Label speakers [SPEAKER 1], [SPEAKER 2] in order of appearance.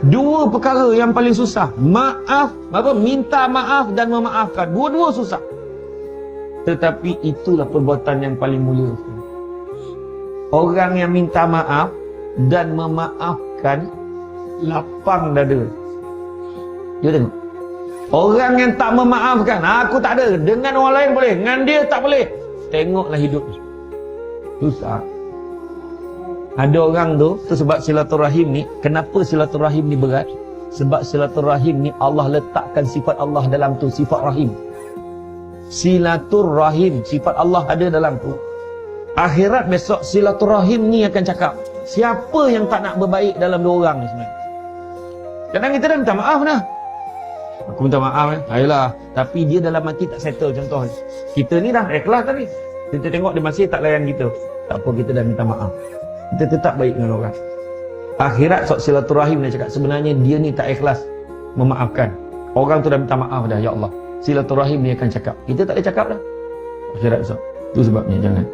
[SPEAKER 1] Dua perkara yang paling susah. Minta maaf dan memaafkan. Dua-dua susah. Tetapi itulah perbuatan yang paling mulia. Orang yang minta maaf dan memaafkan, lapang dada. Dia tengok. Orang yang tak memaafkan, aku tak ada. Dengan orang lain boleh, dengan dia tak boleh. Tengoklah hidup. Susah. Ada orang tu sebab silaturahim ni. Kenapa silaturahim ni berat? Sebab silaturahim ni Allah letakkan sifat Allah dalam tu, sifat rahim. Silaturahim, sifat Allah ada dalam tu. Akhirat besok silaturahim ni akan cakap, siapa yang tak nak berbaik dalam dua orang ni sebenarnya? Kadang kita dah minta maaf dah. Aku minta maaf ayolah. Tapi dia dalam hati tak settle. Contoh, kita ni dah ikhlas tadi. Kita tengok dia masih tak layan kita. Tak apa, kita dah minta maaf. Kita tetap baik dengan orang. Akhirat sok silaturahim dia cakap, sebenarnya dia ni tak ikhlas memaafkan. Orang tu dah minta maaf dah, ya Allah. Silaturahim dia akan cakap. Kita tak boleh cakap dah. Akhirat sok. Itu sebabnya jangan.